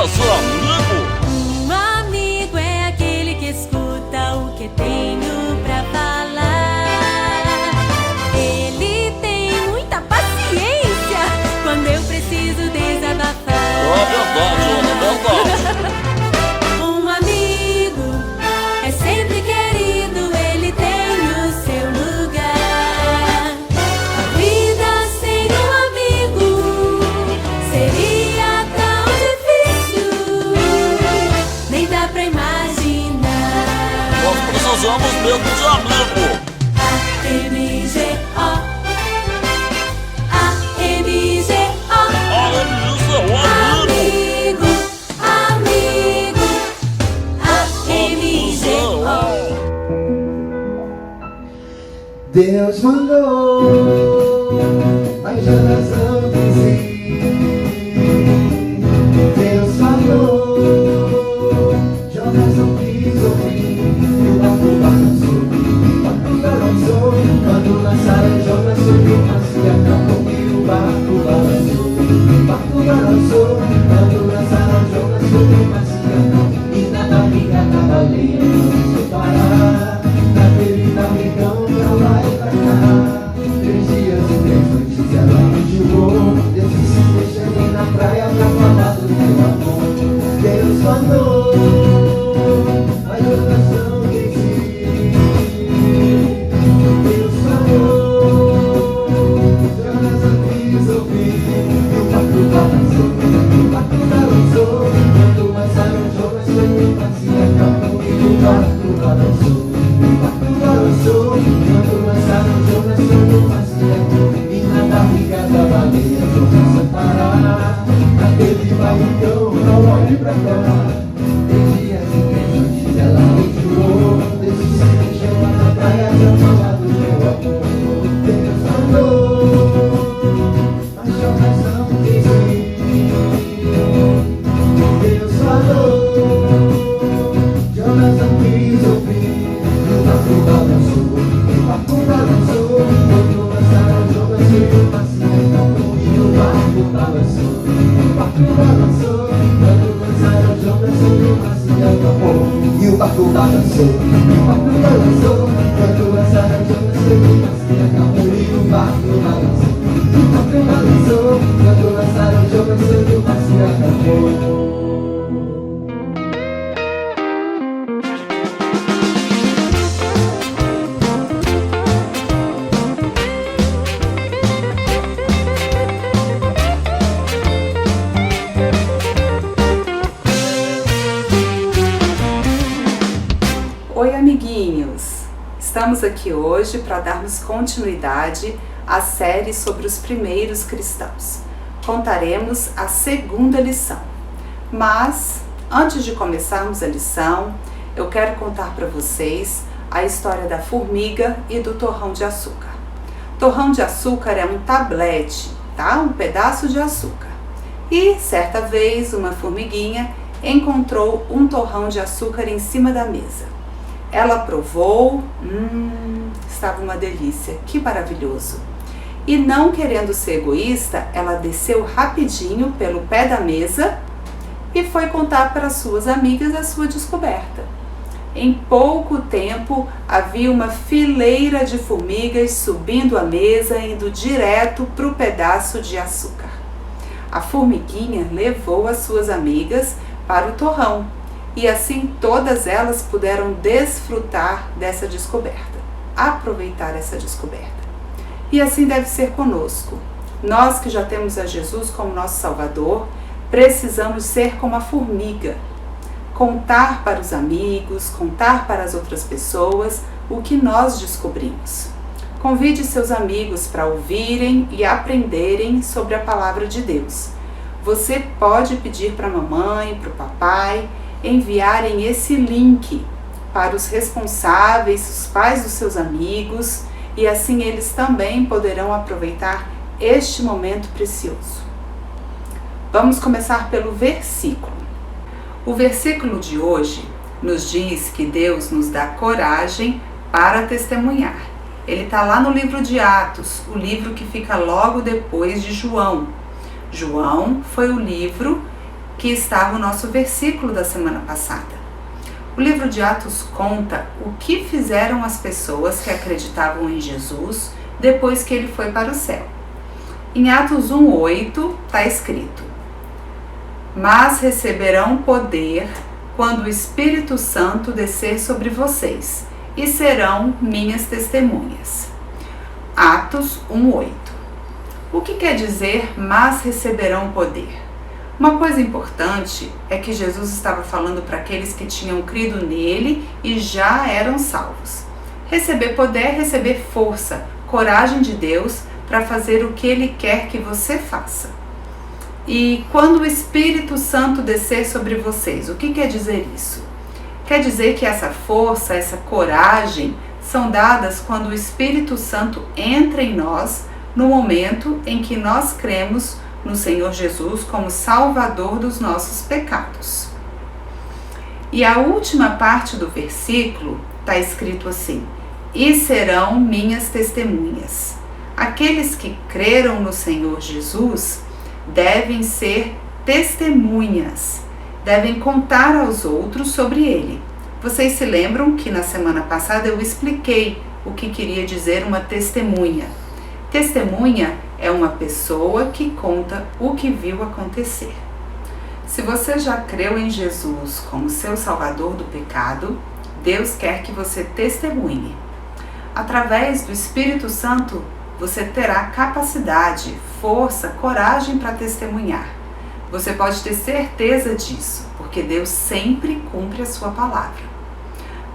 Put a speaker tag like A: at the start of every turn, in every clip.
A: seu amigo?
B: Um amigo é aquele que escuta o que tenho pra falar. Ele tem muita paciência quando eu preciso desabafar.
A: É verdade, Ana, é verdade.
B: Um amigo é sempre querido, ele tem o seu lugar. A vida sem um amigo seria tão difícil, nem dá pra imaginar.
A: Nós precisamos mesmo de amigo.
B: A-M-G-O, A-M-G-O.
A: Ah, isso é um amigo.
B: Amigo, amigo, A-M-G-O.
C: Deus mandou a geração dizer. Deus falou, Jonas não quis ouvir. E o barco balançou, quando lançaram Jonas sobre o mar se acalmou. E o barco balançou, quando lançaram Jonas sobre o mar se acalmou. E na barriga da baleia não se parar, naquele barrigão pra lá e pra cá. 3 dias e 3 noites ela me julgou. Deus disse: deixa eu ir na praia pra falar do meu amor. Deus mandou a geração dizer. Deus falou, Jonas não quis ouvir. E o barco balançou, quando lançaram Jonas sobre o mar se acalmou. E o barco balançou, quando lançaram Jonas sobre o mar se acalmou. E na barriga da baleia Jonas sem parar, naquele barrigão não olhe pra cá. 3 dias e 3 noites ela enjoou. Deus disse: deixa eu lá na praia pra falar do meu amor. Deus mandou, mas Jonas não quis ir. Deus falou, Jonas não quis ouvir. O barco balançou, quando lançaram Jonas sobre o mar se acalmou. E o barco balançou, quando lançaram Jonas sobre o mar se acalmou. E o barco balançou, quando lançaram Jonas sobre o mar se acalmou. E o barco balançou, quando lançaram Jonas sobre o mar se acalmou.
D: Oi, amiguinhos! Estamos aqui hoje para darmos continuidade à série sobre os primeiros cristãos. Contaremos a 2ª lição. Mas, antes de começarmos a lição, eu quero contar para vocês a história da formiga e do torrão de açúcar. Torrão de açúcar é um tablete, tá? Um pedaço de açúcar. E, certa vez, uma formiguinha encontrou um torrão de açúcar em cima da mesa. Ela provou, estava uma delícia, que maravilhoso. E não querendo ser egoísta, ela desceu rapidinho pelo pé da mesa e foi contar para suas amigas a sua descoberta. Em pouco tempo, havia uma fileira de formigas subindo a mesa, indo direto para o pedaço de açúcar. A formiguinha levou as suas amigas para o torrão. E assim todas elas puderam desfrutar dessa descoberta, aproveitar essa descoberta. E assim deve ser conosco. Nós que já temos a Jesus como nosso Salvador, precisamos ser como a formiga. Contar para os amigos, contar para as outras pessoas o que nós descobrimos. Convide seus amigos para ouvirem e aprenderem sobre a palavra de Deus. Você pode pedir para a mamãe, para o papai, enviarem esse link para os responsáveis, os pais dos seus amigos, e assim eles também poderão aproveitar este momento precioso. Vamos começar pelo versículo. O versículo de hoje nos diz que Deus nos dá coragem para testemunhar. Ele está lá no livro de Atos, o livro que fica logo depois de João. João foi o livro que estava o nosso versículo da semana passada. O livro de Atos conta o que fizeram as pessoas que acreditavam em Jesus depois que ele foi para o céu. Em Atos 1:8 está escrito: mas receberão poder quando o Espírito Santo descer sobre vocês, e serão minhas testemunhas. Atos 1:8. O que quer dizer mas receberão poder? Uma coisa importante é que Jesus estava falando para aqueles que tinham crido nele e já eram salvos. Receber poder é receber força, coragem de Deus para fazer o que ele quer que você faça. E quando o Espírito Santo descer sobre vocês, o que quer dizer isso? Quer dizer que essa força, essa coragem são dadas quando o Espírito Santo entra em nós no momento em que nós cremos no Senhor Jesus como Salvador dos nossos pecados. E a última parte do versículo está escrito assim: e serão minhas testemunhas. Aqueles que creram no Senhor Jesus devem ser testemunhas, devem contar aos outros sobre ele. Vocês se lembram que na semana passada eu expliquei o que queria dizer uma testemunha. Testemunha é uma pessoa que conta o que viu acontecer. Se você já creu em Jesus como seu Salvador do pecado, Deus quer que você testemunhe. Através do Espírito Santo, você terá capacidade, força, coragem para testemunhar. Você pode ter certeza disso, porque Deus sempre cumpre a sua palavra.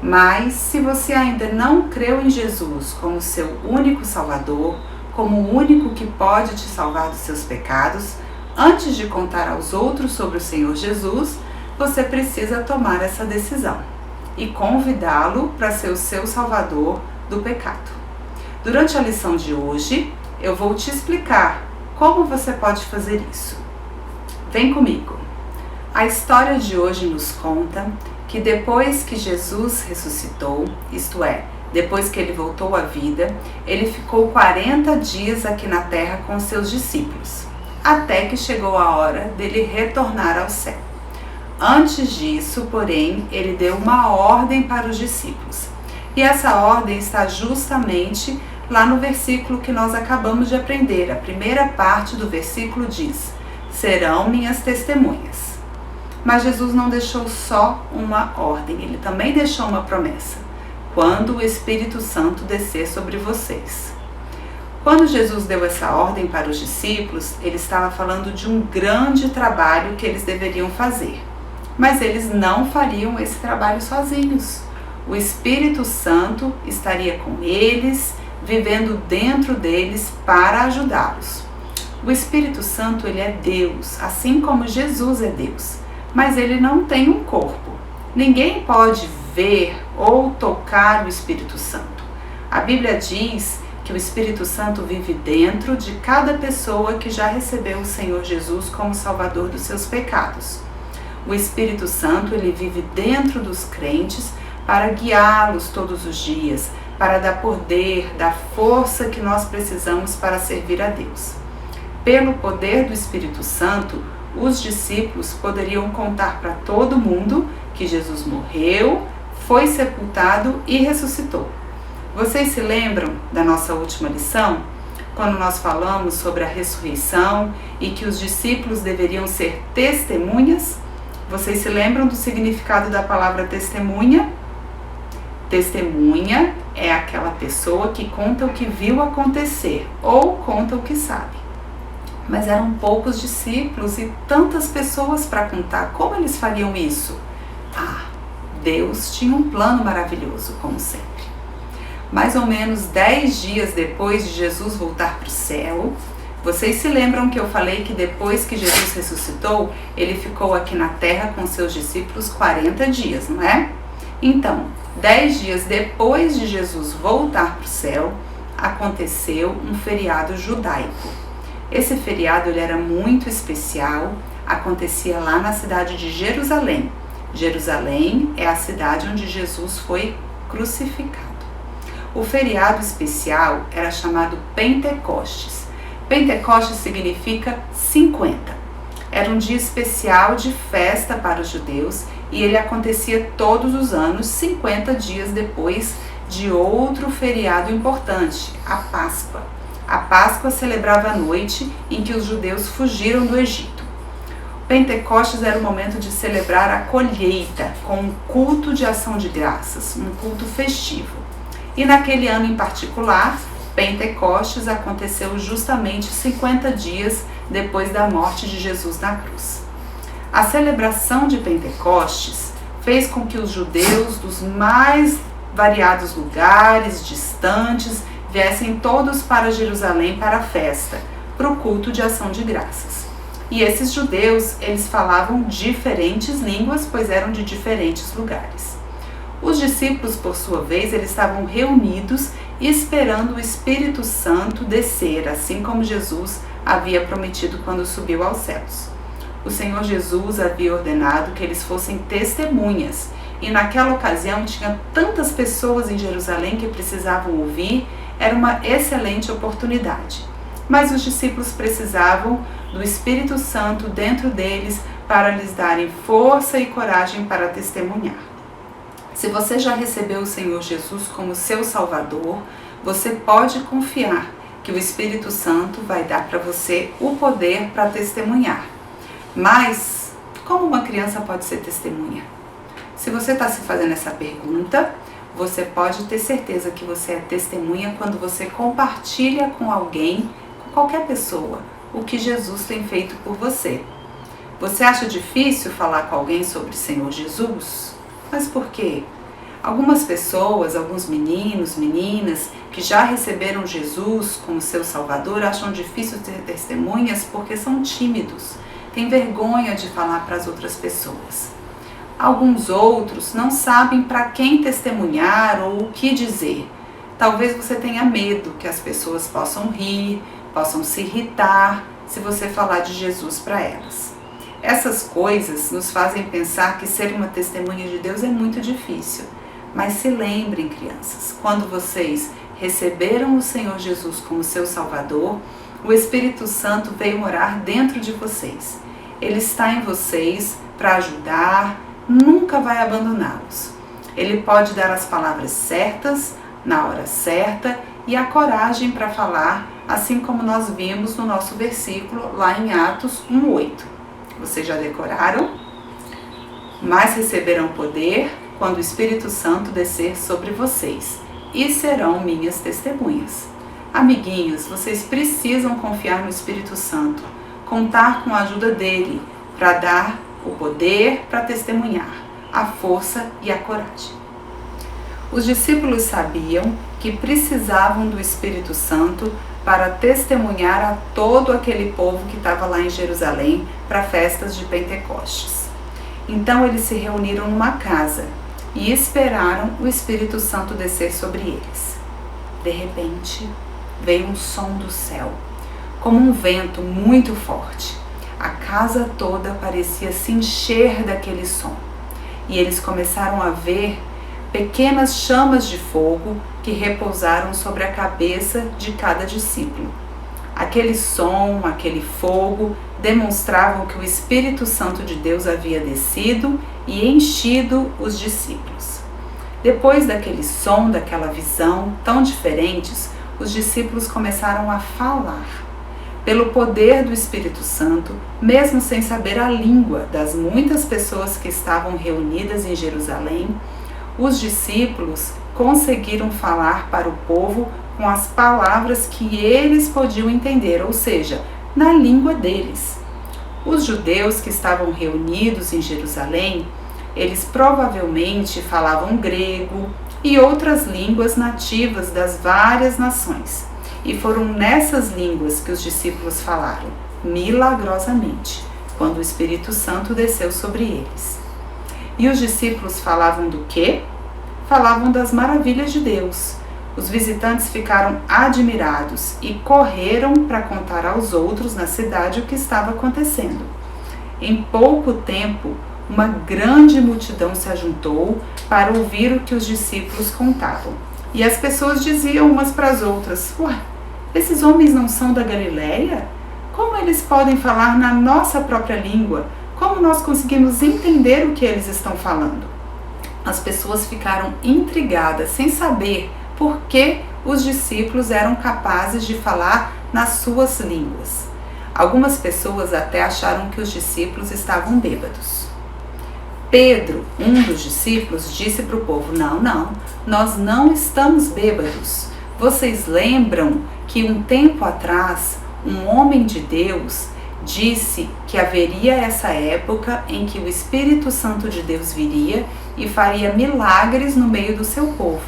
D: Mas se você ainda não creu em Jesus como seu único Salvador, como o único que pode te salvar dos seus pecados, antes de contar aos outros sobre o Senhor Jesus, você precisa tomar essa decisão e convidá-lo para ser o seu Salvador do pecado. Durante a lição de hoje, eu vou te explicar como você pode fazer isso. Vem comigo! A história de hoje nos conta que depois que Jesus ressuscitou, isto é, depois que ele voltou à vida, ele ficou 40 dias aqui na terra com seus discípulos, até que chegou a hora dele retornar ao céu. Antes disso, porém, ele deu uma ordem para os discípulos. E essa ordem está justamente lá no versículo que nós acabamos de aprender. A primeira parte do versículo diz: serão minhas testemunhas. Mas Jesus não deixou só uma ordem, ele também deixou uma promessa: quando o Espírito Santo descer sobre vocês. Quando Jesus deu essa ordem para os discípulos, ele estava falando de um grande trabalho que eles deveriam fazer. Mas eles não fariam esse trabalho sozinhos. O Espírito Santo estaria com eles, vivendo dentro deles para ajudá-los. O Espírito Santo, ele é Deus, assim como Jesus é Deus. Mas ele não tem um corpo. Ninguém pode ver ou tocar o Espírito Santo. A Bíblia diz que o Espírito Santo vive dentro de cada pessoa que já recebeu o Senhor Jesus como Salvador dos seus pecados. O Espírito Santo, ele vive dentro dos crentes para guiá-los todos os dias, para dar poder, dar força que nós precisamos para servir a Deus. Pelo poder do Espírito Santo, os discípulos poderiam contar para todo mundo que Jesus morreu, foi sepultado e ressuscitou. Vocês se lembram da nossa última lição? Quando nós falamos sobre a ressurreição e que os discípulos deveriam ser testemunhas? Vocês se lembram do significado da palavra testemunha? Testemunha é aquela pessoa que conta o que viu acontecer ou conta o que sabe. Mas eram poucos discípulos e tantas pessoas para contar. Como eles fariam isso? Deus tinha um plano maravilhoso, como sempre. Mais ou menos 10 dias depois de Jesus voltar para o céu, vocês se lembram que eu falei que depois que Jesus ressuscitou, ele ficou aqui na terra com seus discípulos 40 dias, não é? Então, 10 dias depois de Jesus voltar para o céu, aconteceu um feriado judaico. Esse feriado ele era muito especial, acontecia lá na cidade de Jerusalém. Jerusalém é a cidade onde Jesus foi crucificado. O feriado especial era chamado Pentecostes. Pentecostes significa 50. Era um dia especial de festa para os judeus e ele acontecia todos os anos, 50 dias depois de outro feriado importante, a Páscoa. A Páscoa celebrava a noite em que os judeus fugiram do Egito. Pentecostes era o momento de celebrar a colheita com um culto de ação de graças, um culto festivo. E naquele ano em particular, Pentecostes aconteceu justamente 50 dias depois da morte de Jesus na cruz. A celebração de Pentecostes fez com que os judeus dos mais variados lugares, distantes, viessem todos para Jerusalém para a festa, para o culto de ação de graças. E esses judeus, eles falavam diferentes línguas, pois eram de diferentes lugares. Os discípulos, por sua vez, eles estavam reunidos esperando o Espírito Santo descer, assim como Jesus havia prometido quando subiu aos céus. O Senhor Jesus havia ordenado que eles fossem testemunhas, e naquela ocasião tinha tantas pessoas em Jerusalém que precisavam ouvir, era uma excelente oportunidade. Mas os discípulos precisavam do Espírito Santo dentro deles para lhes darem força e coragem para testemunhar. Se você já recebeu o Senhor Jesus como seu Salvador, você pode confiar que o Espírito Santo vai dar para você o poder para testemunhar. Mas, como uma criança pode ser testemunha? Se você está se fazendo essa pergunta, você pode ter certeza que você é testemunha quando você compartilha com alguém, com qualquer pessoa, o que Jesus tem feito por você. Você acha difícil falar com alguém sobre o Senhor Jesus? Mas por quê? Algumas pessoas, alguns meninos, meninas que já receberam Jesus como seu Salvador acham difícil ter testemunhas porque são tímidos, têm vergonha de falar para as outras pessoas. Alguns outros não sabem para quem testemunhar ou o que dizer. Talvez você tenha medo que as pessoas possam rir, possam se irritar se você falar de Jesus para elas. Essas coisas nos fazem pensar que ser uma testemunha de Deus é muito difícil. Mas se lembrem, crianças, quando vocês receberam o Senhor Jesus como seu Salvador, o Espírito Santo veio morar dentro de vocês. Ele está em vocês para ajudar, nunca vai abandoná-los. Ele pode dar as palavras certas, na hora certa, e a coragem para falar, assim como nós vimos no nosso versículo lá em Atos 1:8. Vocês já decoraram? Mas receberão poder quando o Espírito Santo descer sobre vocês, e serão minhas testemunhas. Amiguinhos, vocês precisam confiar no Espírito Santo, contar com a ajuda dele para dar o poder para testemunhar, a força e a coragem. Os discípulos sabiam que precisavam do Espírito Santo para testemunhar a todo aquele povo que estava lá em Jerusalém para festas de Pentecostes. Então eles se reuniram numa casa e esperaram o Espírito Santo descer sobre eles. De repente, veio um som do céu, como um vento muito forte. A casa toda parecia se encher daquele som. E eles começaram a ver pequenas chamas de fogo que repousaram sobre a cabeça de cada discípulo. Aquele som, aquele fogo demonstravam que o Espírito Santo de Deus havia descido e enchido os discípulos. Depois daquele som, daquela visão tão diferentes, os discípulos começaram a falar. Pelo poder do Espírito Santo, mesmo sem saber a língua das muitas pessoas que estavam reunidas em Jerusalém, os discípulos conseguiram falar para o povo com as palavras que eles podiam entender, ou seja, na língua deles. Os judeus que estavam reunidos em Jerusalém, eles provavelmente falavam grego e outras línguas nativas das várias nações. E foram nessas línguas que os discípulos falaram, milagrosamente, quando o Espírito Santo desceu sobre eles. E os discípulos falavam do quê? Falavam das maravilhas de Deus. Os visitantes ficaram admirados e correram para contar aos outros na cidade o que estava acontecendo. Em pouco tempo, uma grande multidão se ajuntou para ouvir o que os discípulos contavam. E as pessoas diziam umas para as outras, ué, esses homens não são da Galileia? Como como eles podem falar na nossa própria língua? Como nós conseguimos entender o que eles estão falando? As pessoas ficaram intrigadas, sem saber por que os discípulos eram capazes de falar nas suas línguas. Algumas pessoas até acharam que os discípulos estavam bêbados. Pedro, um dos discípulos, disse para o povo: não, nós não estamos bêbados. Vocês lembram que um tempo atrás, um homem de Deus disse que haveria essa época em que o Espírito Santo de Deus viria e faria milagres no meio do seu povo.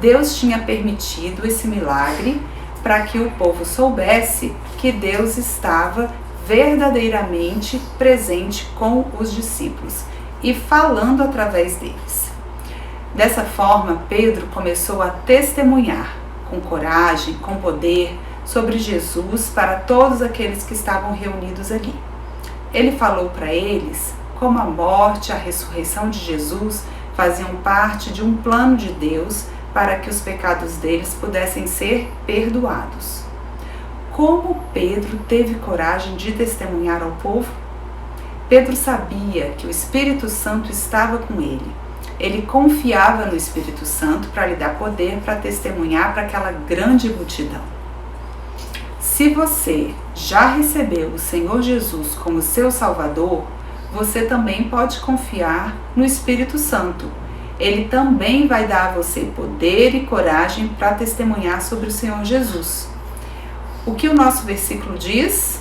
D: Deus tinha permitido esse milagre para que o povo soubesse que Deus estava verdadeiramente presente com os discípulos e falando através deles. Dessa forma, Pedro começou a testemunhar com coragem, com poder, sobre Jesus para todos aqueles que estavam reunidos ali. Ele falou para eles como a morte e a ressurreição de Jesus faziam parte de um plano de Deus para que os pecados deles pudessem ser perdoados. Como Pedro teve coragem de testemunhar ao povo? Pedro sabia que o Espírito Santo estava com ele. Ele confiava no Espírito Santo para lhe dar poder para testemunhar para aquela grande multidão. Se você já recebeu o Senhor Jesus como seu Salvador, você também pode confiar no Espírito Santo. Ele também vai dar a você poder e coragem para testemunhar sobre o Senhor Jesus. O que o nosso versículo diz?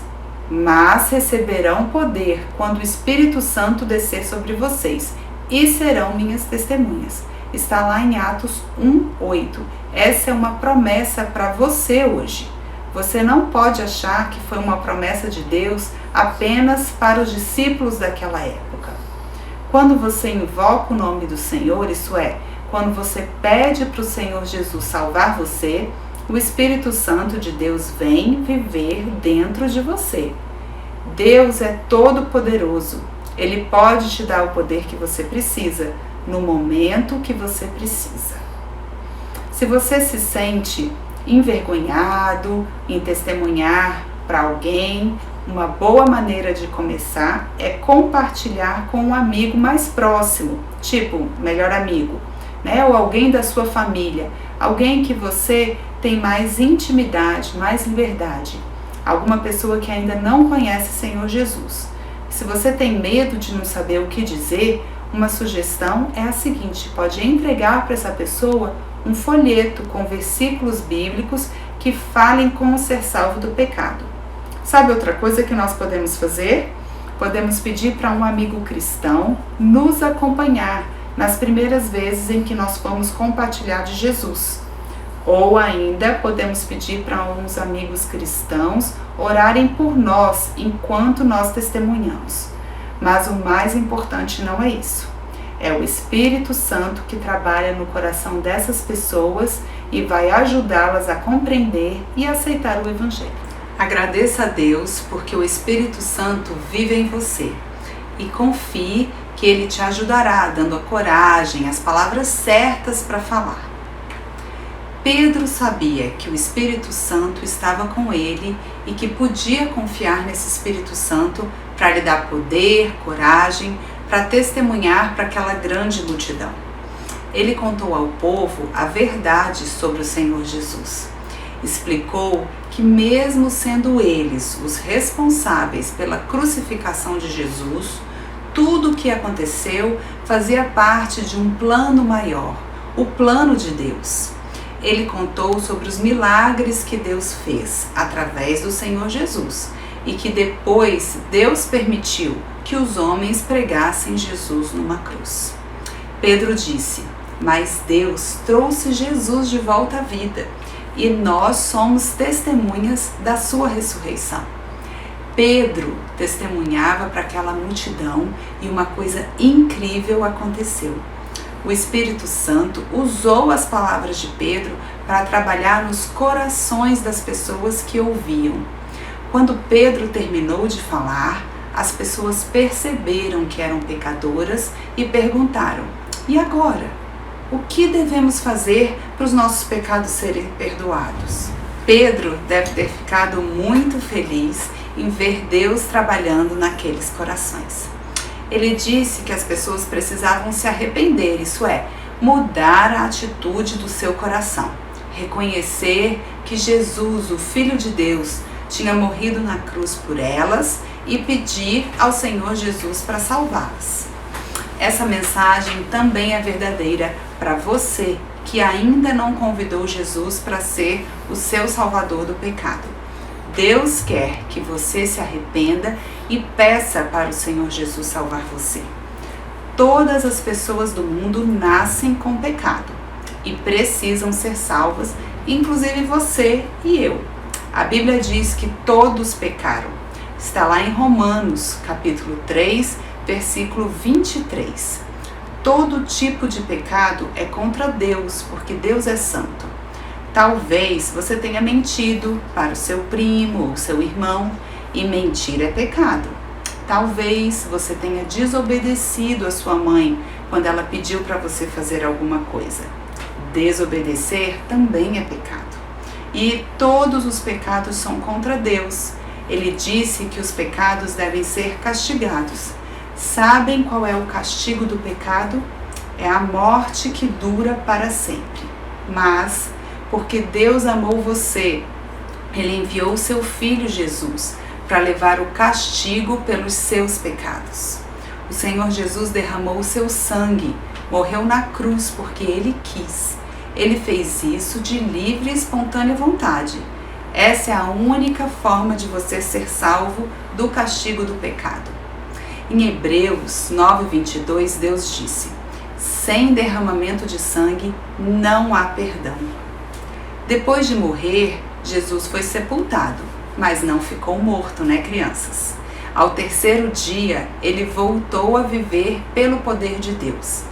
D: Mas receberão poder quando o Espírito Santo descer sobre vocês e serão minhas testemunhas. Está lá em Atos 1:8. Essa é uma promessa para você hoje. Você não pode achar que foi uma promessa de Deus apenas para os discípulos daquela época. Quando você invoca o nome do Senhor, isso é, quando você pede para o Senhor Jesus salvar você, o Espírito Santo de Deus vem viver dentro de você. Deus é todo poderoso. Ele pode te dar o poder que você precisa, no momento que você precisa. Se você se sente envergonhado em testemunhar para alguém, uma boa maneira de começar é compartilhar com um amigo mais próximo, tipo melhor amigo, né? Ou alguém da sua família, alguém que você tem mais intimidade, mais liberdade, alguma pessoa que ainda não conhece o Senhor Jesus. Se você tem medo de não saber o que dizer, uma sugestão é a seguinte: pode entregar para essa pessoa um folheto com versículos bíblicos que falem como ser salvo do pecado. Sabe outra coisa que nós podemos fazer? Podemos pedir para um amigo cristão nos acompanhar nas primeiras vezes em que nós vamos compartilhar de Jesus. Ou ainda podemos pedir para uns amigos cristãos orarem por nós enquanto nós testemunhamos. Mas o mais importante não é isso. É o Espírito Santo que trabalha no coração dessas pessoas e vai ajudá-las a compreender e aceitar o Evangelho. Agradeça a Deus porque o Espírito Santo vive em você e confie que Ele te ajudará dando a coragem, as palavras certas para falar. Pedro sabia que o Espírito Santo estava com ele e que podia confiar nesse Espírito Santo para lhe dar poder, coragem, para testemunhar para aquela grande multidão. Ele contou ao povo a verdade sobre o Senhor Jesus. Explicou que mesmo sendo eles os responsáveis pela crucificação de Jesus, tudo o que aconteceu fazia parte de um plano maior, o plano de Deus. Ele contou sobre os milagres que Deus fez através do Senhor Jesus e que depois Deus permitiu que os homens pregassem Jesus numa cruz. Pedro disse: mas Deus trouxe Jesus de volta à vida e nós somos testemunhas da sua ressurreição. Pedro testemunhava para aquela multidão e uma coisa incrível aconteceu. O Espírito Santo usou as palavras de Pedro para trabalhar nos corações das pessoas que ouviam. Quando Pedro terminou de falar, as pessoas perceberam que eram pecadoras e perguntaram: e agora? O que devemos fazer para os nossos pecados serem perdoados? Pedro deve ter ficado muito feliz em ver Deus trabalhando naqueles corações. Ele disse que as pessoas precisavam se arrepender, isso é, mudar a atitude do seu coração, reconhecer que Jesus, o Filho de Deus, tinha morrido na cruz por elas e pedir ao Senhor Jesus para salvá-las. Essa mensagem também é verdadeira para você que ainda não convidou Jesus para ser o seu salvador do pecado. Deus quer que você se arrependa e peça para o Senhor Jesus salvar você. Todas as pessoas do mundo nascem com pecado e precisam ser salvas, inclusive você e eu. A Bíblia diz que todos pecaram. Está lá em Romanos, capítulo 3, versículo 23. Todo tipo de pecado é contra Deus, porque Deus é santo. Talvez você tenha mentido para o seu primo ou seu irmão, e mentir é pecado. Talvez você tenha desobedecido a sua mãe quando ela pediu para você fazer alguma coisa. Desobedecer também é pecado. E todos os pecados são contra Deus. Ele disse que os pecados devem ser castigados. Sabem qual é o castigo do pecado? É a morte que dura para sempre. Mas, porque Deus amou você, Ele enviou o seu Filho Jesus para levar o castigo pelos seus pecados. O Senhor Jesus derramou o seu sangue, morreu na cruz porque Ele quis. Ele fez isso de livre e espontânea vontade. Essa é a única forma de você ser salvo do castigo do pecado. Em Hebreus 9:22, Deus disse: sem derramamento de sangue não há perdão. Depois de morrer, Jesus foi sepultado, mas não ficou morto, né, crianças? Ao terceiro dia, ele voltou a viver pelo poder de Deus.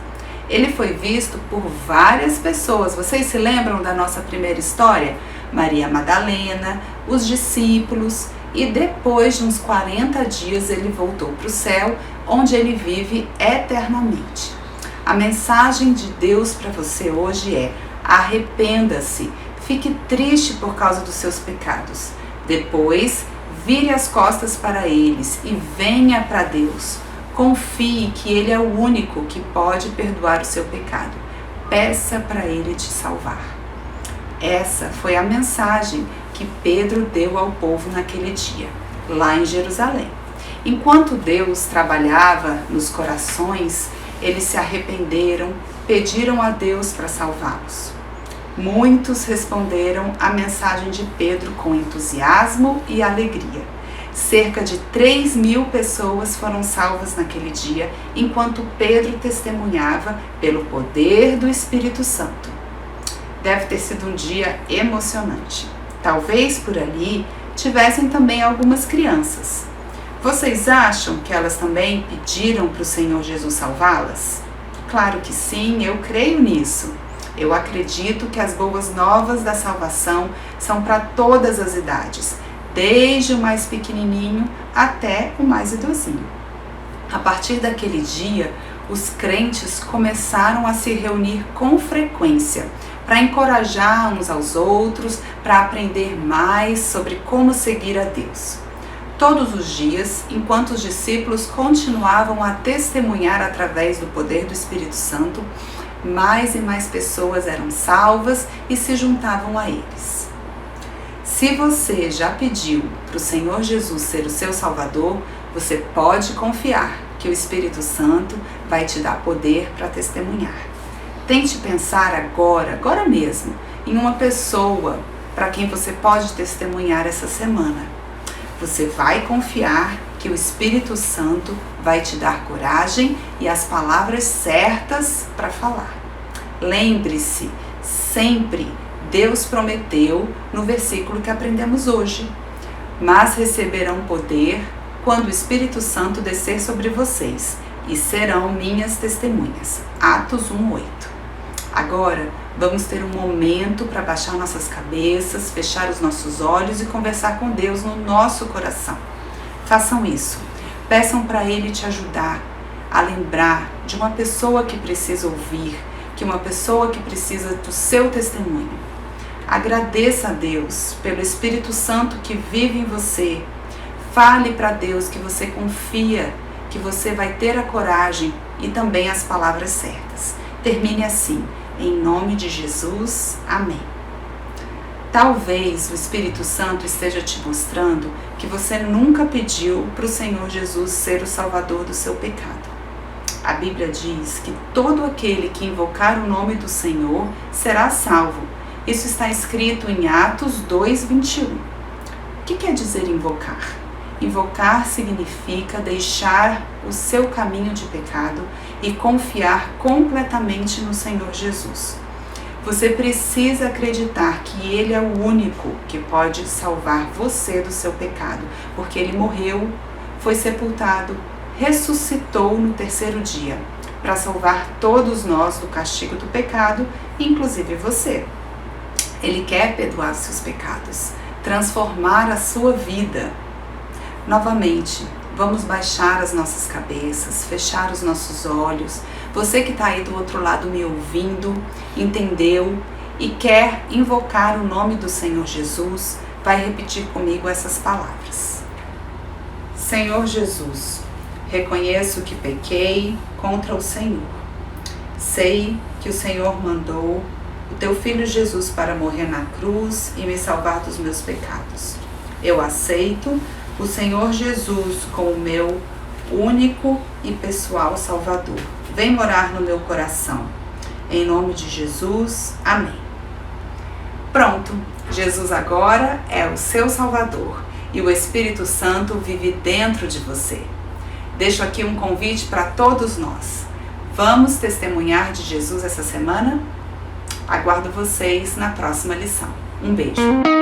D: Ele foi visto por várias pessoas. Vocês se lembram da nossa primeira história? Maria Madalena, os discípulos, e depois de uns 40 dias ele voltou para o céu, onde ele vive eternamente. A mensagem de Deus para você hoje é: arrependa-se, fique triste por causa dos seus pecados. Depois, vire as costas para eles e venha para Deus. Confie que Ele é o único que pode perdoar o seu pecado. Peça para Ele te salvar. Essa foi a mensagem que Pedro deu ao povo naquele dia, lá em Jerusalém. Enquanto Deus trabalhava nos corações, eles se arrependeram, pediram a Deus para salvá-los. Muitos responderam à mensagem de Pedro com entusiasmo e alegria. Cerca de 3.000 pessoas foram salvas naquele dia, enquanto Pedro testemunhava pelo poder do Espírito Santo. Deve ter sido um dia emocionante. Talvez por ali tivessem também algumas crianças. Vocês acham que elas também pediram para o Senhor Jesus salvá-las? Claro que sim, eu creio nisso. Eu acredito que as boas novas da salvação são para todas as idades, desde o mais pequenininho até o mais idosinho. A partir daquele dia, os crentes começaram a se reunir com frequência para encorajar uns aos outros, para aprender mais sobre como seguir a Deus. Todos os dias, enquanto os discípulos continuavam a testemunhar através do poder do Espírito Santo, mais e mais pessoas eram salvas e se juntavam a eles. Se você já pediu para o Senhor Jesus ser o seu Salvador, você pode confiar que o Espírito Santo vai te dar poder para testemunhar. Tente pensar agora mesmo, em uma pessoa para quem você pode testemunhar essa semana. Você vai confiar que o Espírito Santo vai te dar coragem e as palavras certas para falar. Lembre-se, sempre Deus prometeu no versículo que aprendemos hoje: mas receberão poder quando o Espírito Santo descer sobre vocês e serão minhas testemunhas. Atos 1:8. Agora, vamos ter um momento para baixar nossas cabeças, fechar os nossos olhos e conversar com Deus no nosso coração. Façam isso. Peçam para Ele te ajudar a lembrar de uma pessoa que precisa ouvir, que uma pessoa que precisa do seu testemunho. Agradeça a Deus pelo Espírito Santo que vive em você. Fale para Deus que você confia, que você vai ter a coragem e também as palavras certas. Termine assim: em nome de Jesus, amém. Talvez o Espírito Santo esteja te mostrando que você nunca pediu para o Senhor Jesus ser o Salvador do seu pecado. A Bíblia diz que todo aquele que invocar o nome do Senhor será salvo. Isso está escrito em Atos 2:21. O que quer dizer invocar? Invocar significa deixar o seu caminho de pecado e confiar completamente no Senhor Jesus. Você precisa acreditar que Ele é o único que pode salvar você do seu pecado, porque Ele morreu, foi sepultado, ressuscitou no terceiro dia para salvar todos nós do castigo do pecado, inclusive você. Ele quer perdoar os seus pecados, transformar a sua vida. Novamente, vamos baixar as nossas cabeças, fechar os nossos olhos. Você que está aí do outro lado me ouvindo, entendeu e quer invocar o nome do Senhor Jesus, vai repetir comigo essas palavras. Senhor Jesus, reconheço que pequei contra o Senhor. Sei que o Senhor mandou o teu Filho Jesus para morrer na cruz e me salvar dos meus pecados. Eu aceito o Senhor Jesus como meu único e pessoal Salvador. Vem morar no meu coração. Em nome de Jesus, amém. Pronto, Jesus agora é o seu Salvador e o Espírito Santo vive dentro de você. Deixo aqui um convite para todos nós. Vamos testemunhar de Jesus essa semana? Aguardo vocês na próxima lição. Um beijo.